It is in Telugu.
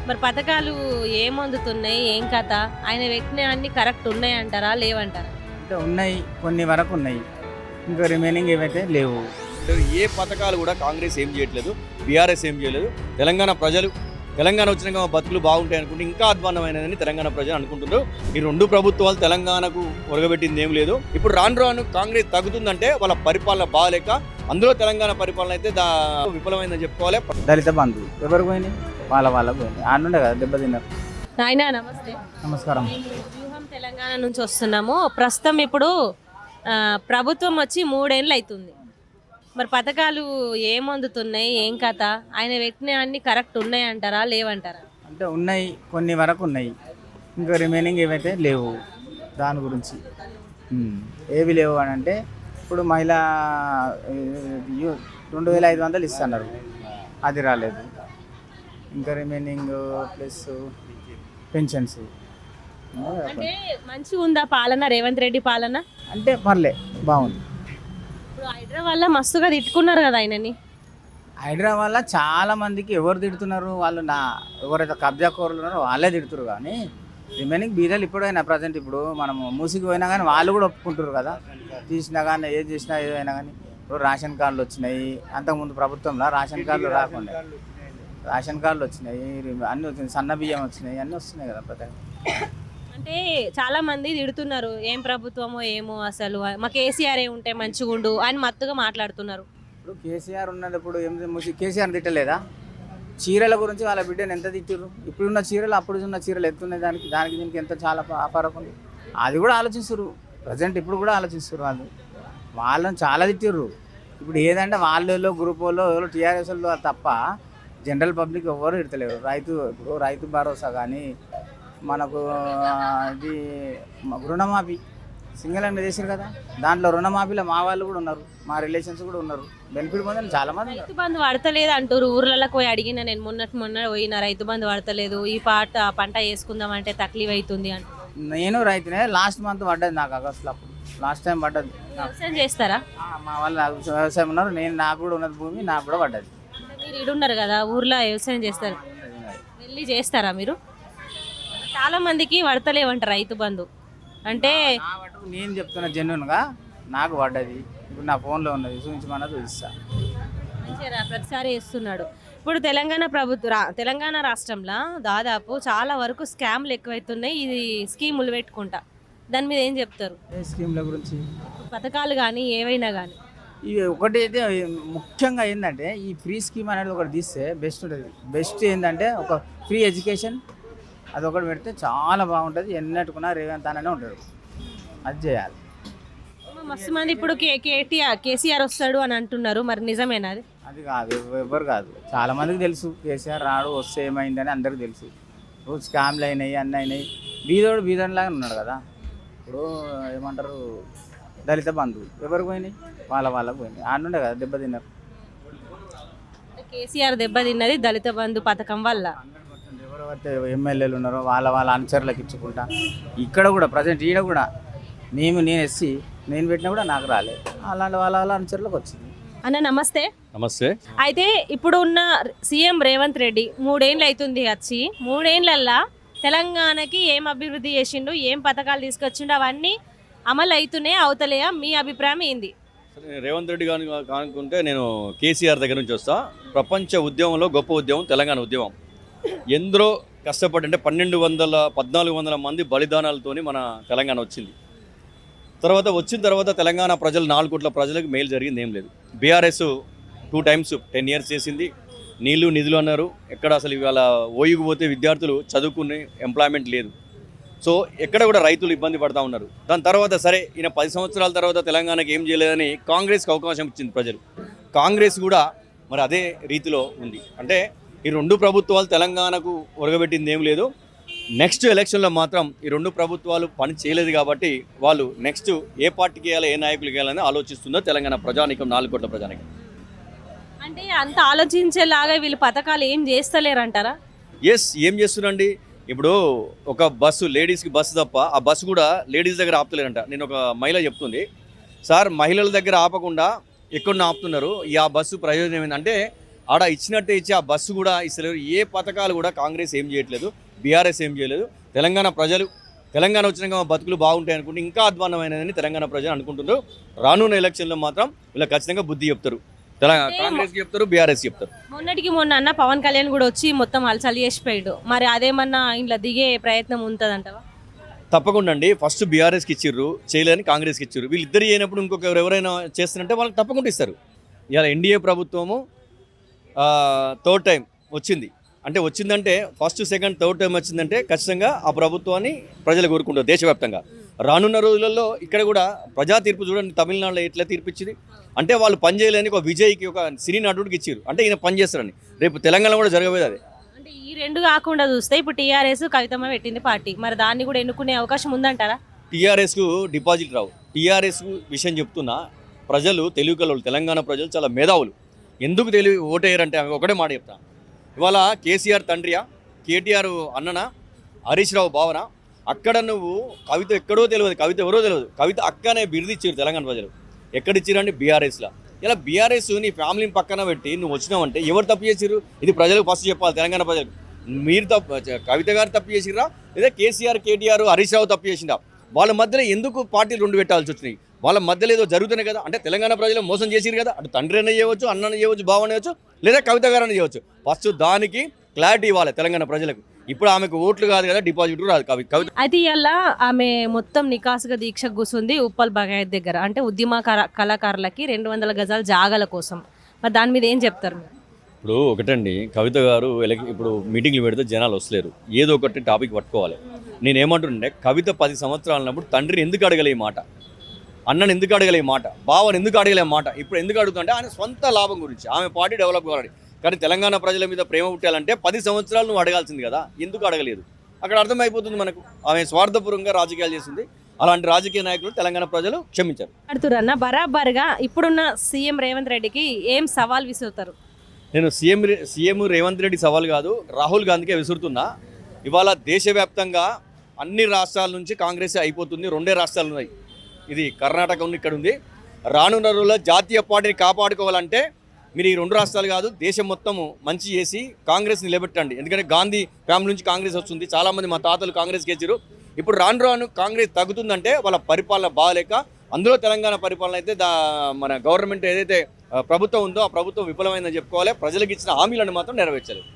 మరి పథకాలు ఏం అందుతున్నాయి? ఏం కథ? ఆయన పెట్టిన అన్ని కరెక్ట్ ఉన్నాయంటారా? లేవంటారా? అంటే ఉన్నాయి, కొన్ని వరకు ఉన్నాయి, ఇంకా రిమైనింగ్ ఏవైతే లేవు. ఏ పథకాలు కూడా కాంగ్రెస్ ఏం చేయట్లేదు, బీఆర్ఎస్ ఏం చేయలేదు. తెలంగాణ వచ్చినాక మా బతుకులు బాగుంటాయి అనుకుంటే ఇంకా అధ్వాన్నమైనదని తెలంగాణ ప్రజలు అనుకుంటున్నారు. ఈ రెండు ప్రభుత్వాలు తెలంగాణకు ఒరగబెట్టింది ఏం లేదు. ఇప్పుడు రాను రాను కాంగ్రెస్ తగ్గుతుందంటే వాళ్ళ పరిపాలన బాగాలేక, అందులో తెలంగాణ పరిపాలన అయితే విఫలమైందని చెప్పుకోవాలి. దళిత బంధు ఎవరు పోయినాయి? వాళ్ళకు పోయినాయి. ఆడుండే కదా దెబ్బతిన్నారు. నాయన నమస్తే. నమస్కారం. వ్యూహం తెలంగాణ నుంచి వస్తున్నాము. ప్రస్తుతం ఇప్పుడు ప్రభుత్వం వచ్చి 3 ఏళ్ళు అవుతుంది. మరి పథకాలు ఏం అందుతున్నాయి? ఏం కథ? ఆయన పెట్టిన అన్ని కరెక్ట్ ఉన్నాయంటారా? లేవంటారా? అంటే ఉన్నాయి, కొన్ని వరకు ఉన్నాయి, ఇంకా రిమైనింగ్ ఏవైతే లేవు. దాని గురించి ఏవి లేవు అని అంటే ఇప్పుడు మహిళా 2500 ఇస్తున్నారు, అది రాలేదు. ఇంకా రిమైనింగ్ ప్లస్ పెన్షన్స్ అంటే మంచిగా ఉందా పాలన? రేవంత్ రెడ్డి పాలన అంటే పర్లే, బాగుంది. ఇప్పుడు హైదరాబాద్లో మస్తుగా తిట్టుకున్నారు కదా ఆయనని. హైదరాబాద్లో చాలా మందికి ఎవరు తిడుతున్నారు? వాళ్ళు ఎవరైతే కబ్జా కోరులు ఉన్నారో వాళ్ళే తిడుతున్నారు. కానీ రిమైనింగ్ బీదలు ఇప్పుడైనా ప్రజెంట్ ఇప్పుడు మనం మూసికి పోయినా కానీ వాళ్ళు కూడా ఒప్పుకుంటారు కదా. తీసినా కానీ ఏది చేసినా ఏదైనా కానీ ఇప్పుడు రేషన్ కార్డులు వచ్చినాయి. అంతకుముందు ప్రభుత్వంలో రేషన్ కార్డులు రాకుండా రేషన్ కార్డులు వచ్చినాయి, అన్నీ వచ్చినాయి, సన్న బియ్యం వచ్చినాయి, అన్నీ వస్తున్నాయి కదా ప్రతి. అంటే చాలా మంది తిడుతున్నారు, ఏం ప్రభుత్వమో ఏమో, అసలు మా కేసీఆర్ ఏ ఉంటే మంచిగుండు అని మత్తుగా మాట్లాడుతున్నారు. ఇప్పుడు కేసీఆర్ ఉన్నప్పుడు కేసీఆర్ తిట్టలేదా? చీరల గురించి వాళ్ళ బిడ్డను ఎంత తిట్టిర్రు? ఇప్పుడున్న చీరలు అప్పుడు ఉన్న చీరలు ఎత్తున్నాయి, దానికి దీనికి ఎంత చాలా అపారం ఉంది. అది కూడా ఆలోచిస్తారు ప్రజెంట్, ఇప్పుడు కూడా ఆలోచిస్తారు. వాళ్ళని చాలా తిట్టిర్రు. ఇప్పుడు ఏదంటే వాళ్ళలో గ్రూప్ వాళ్ళు ఎవరు టీఆర్ఎస్ వాళ్ళు తప్ప జనరల్ పబ్లిక్ ఎవరు తిడతలేరు. ఇప్పుడు రైతు భరోసా కానీ మనకు ఇది రుణమాఫీ సింగిల్ హ్యాండ్ చేశారు కదా, దాంట్లో రుణమాఫీలో మా వాళ్ళు కూడా ఉన్నారు, మా రిలేషన్స్ కూడా ఉన్నారు, బెనిఫిట్ పొందని చాలా మంది. రైతు బంధు పడతలేదు అంటారు. ఊర్లలోకి పోయి అడిగిన నేను మొన్న పోయిన, రైతు బంధు పడతలేదు, ఈ పంట వేసుకుందాం అంటే తక్లీఫ్ అవుతుంది అని. నేను రైతునే, లాస్ట్ మంత్ పడ్డది నాకు ఆగస్టులో, అప్పుడు లాస్ట్ టైం పడ్డది. వ్యవసాయం చేస్తారా? మా వాళ్ళు వ్యవసాయం ఉన్నారు, నాకు కూడా ఉన్నది భూమి, నాకు కూడా పడ్డది. మీరు ఇడున్నారు కదా ఊర్లో వ్యవసాయం చేస్తారు, వెళ్ళి చేస్తారా మీరు? చాలా మందికి పడతలేవంట రైతు బంధు. అంటే నేను చెప్తున్నా జెన్యున్గా, నాకు పడ్డది. ఇప్పుడు నా ఫోన్లో ఉన్నది, చూపించమన్నా చూపిస్తా. మంచిగా ప్రతిసారి ఇస్తున్నాడు. ఇప్పుడు తెలంగాణ రాష్ట్రంలో దాదాపు చాలా వరకు స్కామ్లు ఎక్కువైతున్నాయి. ఇది స్కీములు పెట్టుకుంటా, దాని మీద ఏం చెప్తారు? ఏ స్కీమ్ల గురించి? పథకాలు కానీ ఏవైనా కానీ. ఇవి ఒకటి అయితే ముఖ్యంగా ఏంటంటే ఈ ఫ్రీ స్కీమ్ అనేది ఒకటి తీస్తే బెస్ట్ ఉంటుంది. బెస్ట్ ఏంటంటే ఒక ఫ్రీ ఎడ్యుకేషన్, అది ఒకటి పెడితే చాలా బాగుంటుంది. ఎన్నట్టుకున్నా రేవంత్ అనే ఉంటాడు, అది చేయాలి. మస్తు మంది ఇప్పుడు కేసీఆర్ వస్తాడు అని అంటున్నారు, మరి నిజమేనా అది? అది కాదు, ఎవరు కాదు, చాలా మందికి తెలుసు కేసీఆర్ రాడు, వస్తే ఏమైందని అందరికీ తెలుసు. ఇప్పుడు స్కామ్లు అయినాయి, అన్నీ అయినాయి. బీదోనిలాగా ఉన్నాడు కదా. ఇప్పుడు ఏమంటారు, దళిత బంధు ఎవరికి పోయినాయి? వాళ్ళకు పోయినాయి. ఆడుండే కదా దెబ్బతిన్నారు. కేసీఆర్ దెబ్బతిన్నది దళిత బంధు పథకం వల్ల. ఎవరైతే ఎమ్మెల్యేలు ఉన్నారో వాళ్ళ అనుచరులకు ఇచ్చుకుంటా. ఇక్కడ కూడా ప్రజెంట్ ఈడ కూడా నేను ఎస్సీ, నేను పెట్టినా కూడా నాకు రాలేదు, అలాంటి వాళ్ళ అనుచరులకు వచ్చింది. అన్న నమస్తే. నమస్తే. అయితే ఇప్పుడు ఉన్న సీఎం రేవంత్ రెడ్డి 3 ఏళ్ళు అవుతుంది వచ్చి, 3 ఏళ్ళల్లో తెలంగాణకి ఏం అభివృద్ధి చేసిండు, ఏం పథకాలు తీసుకొచ్చిండు, అవన్నీ అమలు అవుతున్నాయా అవుతలేయా? మీ అభిప్రాయం ఏంది? రేవంత్ రెడ్డి గారిని కానుకుంటే నేను కేసీఆర్ దగ్గర నుంచి వస్తా. ప్రపంచ ఉద్యమంలో గొప్ప ఉద్యమం తెలంగాణ ఉద్యమం. ఎందరో కష్టపడి అంటే 1400 మంది బలిదానాలతోని మన తెలంగాణ వచ్చింది. వచ్చిన తర్వాత తెలంగాణ ప్రజలు 4 కోట్ల ప్రజలకు మేలు జరిగింది ఏం లేదు. బీఆర్ఎస్ 2 times 10 years చేసింది. నీళ్లు నిధులు అన్నారు. ఎక్కడ అసలు ఇవాళ ఓయికి పోతే విద్యార్థులు చదువుకునే ఎంప్లాయ్మెంట్ లేదు. సో ఎక్కడ కూడా రైతులు ఇబ్బంది పడతా ఉన్నారు. దాని తర్వాత సరే ఈయన 10 సంవత్సరాల తర్వాత తెలంగాణకి ఏం చేయలేదని కాంగ్రెస్కి అవకాశం ఇచ్చింది ప్రజలు. కాంగ్రెస్ కూడా మరి అదే రీతిలో ఉంది. అంటే ఈ రెండు ప్రభుత్వాలు తెలంగాణకు ఒరగబెట్టింది ఏం లేదు. నెక్స్ట్ ఎలక్షన్లో మాత్రం ఈ రెండు ప్రభుత్వాలు పని చేయలేదు కాబట్టి వాళ్ళు నెక్స్ట్ ఏ పార్టీకి వేయాలి, ఏ నాయకులకి వేయాలని ఆలోచిస్తుందో తెలంగాణ ప్రజానీకం, 4 కోట్ల ప్రజానీకం. అంటే అంత ఆలోచించేలాగా వీళ్ళు పథకాలు ఏం చేస్తలేరంటారా? ఎస్, ఏం చేస్తున్నారండి. ఇప్పుడు ఒక బస్సు, లేడీస్కి బస్సు తప్ప ఆ బస్సు కూడా లేడీస్ దగ్గర ఆపుతలేరంట. నేను ఒక మహిళ చెప్తుంది, సార్ మహిళల దగ్గర ఆపకుండా ఎక్కడ ఆపుతున్నారు, ఈ ఆ బస్సు ప్రయోజనం ఏంటంటే ఆడ ఇచ్చినట్టే ఇచ్చి ఆ బస్సు కూడా ఇస్తలేరు. ఏ పథకాలు కూడా కాంగ్రెస్ ఏం చేయట్లేదు, బీఆర్ఎస్ ఏం చేయలేదు. తెలంగాణ వచ్చినాక మా బతుకులు బాగుంటాయి అనుకుంటే ఇంకా అధ్వాన్నమైనదని తెలంగాణ ప్రజలు అనుకుంటున్నారు. రానున్న ఎలక్షన్లో మాత్రం వీళ్ళు ఖచ్చితంగా బుద్ధి చెప్తారు. కాంగ్రెస్కి చెప్తారు, బీఆర్ఎస్ చెప్తారు. మొన్నటికి మొన్న అన్న పవన్ కళ్యాణ్ కూడా వచ్చి మొత్తం అలసలు చేసిపోయాడు. మరి అదేమన్నా ఇంట్లో దిగే ప్రయత్నం ఉంటుందంటవా? తప్పకుండా అండి. ఫస్ట్ బీఆర్ఎస్కి ఇచ్చిర్రు, చేయలేని కాంగ్రెస్కి ఇచ్చిర్రు. వీళ్ళిద్దరు అయినప్పుడు ఇంకొక ఎవరైనా చేస్తారంటే వాళ్ళకి తప్పకుండా ఇస్తారు. ఇవాళ ఎన్డీఏ ప్రభుత్వము థర్డ్ టైం వచ్చింది అంటే వచ్చిందంటే ఫస్ట్ సెకండ్ థర్డ్ టైం వచ్చిందంటే ఖచ్చితంగా ఆ ప్రభుత్వాన్ని ప్రజలు కోరుకుంటారు దేశవ్యాప్తంగా. రానున్న రోజులలో ఇక్కడ కూడా ప్రజా తీర్పు చూడండి, తమిళనాడులో ఎట్లా తీర్పు ఇచ్చింది అంటే వాళ్ళు పనిచేయలేని ఒక విజయ్కి ఒక సినీ నటుడికి ఇచ్చారు అంటే ఈయన పని చేస్తారని. రేపు తెలంగాణ కూడా జరగబోయేది అదే. అంటే ఈ రెండు కాకుండా చూస్తే ఇప్పుడు టీఆర్ఎస్ కవితమ్మ పెట్టింది పార్టీ, మరి దాన్ని కూడా ఎన్నుకునే అవకాశం ఉందంటారా? టీఆర్ఎస్కు డిపాజిట్ రావు. టీఆర్ఎస్ విషయం చెప్తున్నా, ప్రజలు తెలుగు కలవాళ్ళు, తెలంగాణ ప్రజలు చాలా మేధావులు. ఎందుకు తెలివి ఓటేయరంటే ఆమె ఒకటే మాట చెప్తా. ఇవాళ కేసీఆర్ తండ్రియా, కేటీఆర్ అన్ననా, హరీష్ రావు భావన, అక్కడ నువ్వు కవిత ఎక్కడో తెలియదు, కవిత ఎవరో తెలియదు, కవిత అక్కనే బిరుదిచ్చారు తెలంగాణ ప్రజలు. ఎక్కడిచ్చారంటే బీఆర్ఎస్లో. ఇలా బీఆర్ఎస్ నీ ఫ్యామిలీని పక్కన పెట్టి నువ్వు వచ్చినావంటే ఎవరు తప్పు చేసిర్రు? ఇది ప్రజలకు ఫస్ట్ చెప్పాలి, తెలంగాణ ప్రజలకు. మీరు కవిత గారు తప్పు చేసిర్రా లేదా కేసీఆర్, కేటీఆర్, హరీష్ రావు తప్పు చేసిందా? వాళ్ళ మధ్యలో ఎందుకు పార్టీలు రెండు పెట్టాల్సి వచ్చినాయి? వాళ్ళ మధ్యలో ఏదో జరుగుతున్నాయి కదా. అంటే తెలంగాణ ప్రజలు మోసం చేసిరు కదా. అటు తండ్రి అయినా చేయవచ్చు, అన్న చేయవచ్చు, బావ చేయవచ్చు, లేదా కవిత గారు అని చేయవచ్చు. ఫస్ట్ దానికి క్లారిటీ ఇవ్వాలి తెలంగాణ ప్రజలకు. ఇప్పుడు ఆమెకు ఓట్లు కాదు కదా, డిపాజిట్ రాదు కవిత. అయితే ఇవాళ ఆమె మొత్తం నికాసుగా దీక్ష కూర్చుంది ఉప్పల్ బగాయత్ దగ్గర. అంటే ఉద్యమ కళాకారులకి 200 గజాల జాగాల కోసం. మరి దాని మీద ఏం చెప్తారు మీరు? ఇప్పుడు ఒకటండి, కవిత గారు ఇప్పుడు మీటింగ్లు పెడితే జనాలు వస్తలేరు, ఏదో ఒకటి టాపిక్ పట్టుకోవాలి. నేనేమంటుండే, కవిత 10 సంవత్సరాలు ఉన్నప్పుడు తండ్రిని ఎందుకు అడగలే ఈ మాట, అన్నని ఎందుకు అడగలే ఈ మాట, బావని ఎందుకు అడగలే మాట. ఇప్పుడు ఎందుకు అడుగుతుంటే ఆయన సొంత లాభం గురించి, ఆమె పార్టీ డెవలప్ కావాలి. కానీ తెలంగాణ ప్రజల మీద ప్రేమ పుట్టాలంటే 10 సంవత్సరాలు నువ్వు అడగాల్సింది కదా, ఎందుకు అడగలేదు? అక్కడ అర్థమైపోతుంది మనకు, ఆమె స్వార్థపూర్వకంగా రాజకీయాలు చేస్తుంది. అలాంటి రాజకీయ నాయకులు తెలంగాణ ప్రజలు క్షమించారు. అడుగుతున్నా బరాబర్గా ఇప్పుడున్న సీఎం రేవంత్ రెడ్డికి ఏం సవాల్ విసురుతారు? నేను సీఎం రేవంత్ రెడ్డి సవాల్ కాదు, రాహుల్ గాంధీకే విసురుతున్నా. ఇవాళ దేశవ్యాప్తంగా అన్ని రాష్ట్రాల నుంచి కాంగ్రెస్ అయిపోతుంది. 2 రాష్ట్రాలు ఉన్నాయి, ఇది కర్ణాటక ఉంది, ఇక్కడ ఉంది. రానున్న రోజుల్లో జాతీయ పార్టీని కాపాడుకోవాలంటే మీరు ఈ 2 రాష్ట్రాలు కాదు, దేశం మొత్తము మంచి చేసి కాంగ్రెస్ నిలబెట్టండి. ఎందుకంటే గాంధీ ఫ్యామిలీ నుంచి కాంగ్రెస్ వస్తుంది, చాలామంది మా తాతలు కాంగ్రెస్కి గెలిచారు. ఇప్పుడు రాను కాంగ్రెస్ తగ్గుతుందంటే వాళ్ళ పరిపాలన బాగాలేక, అందులో తెలంగాణ పరిపాలన అయితే మన గవర్నమెంట్ ఏదైతే ప్రభుత్వం ఉందో ఆ ప్రభుత్వం విఫలమైందని చెప్పుకోవాలి. ప్రజలకు ఇచ్చిన హామీలను మాత్రం నెరవేర్చలేదు.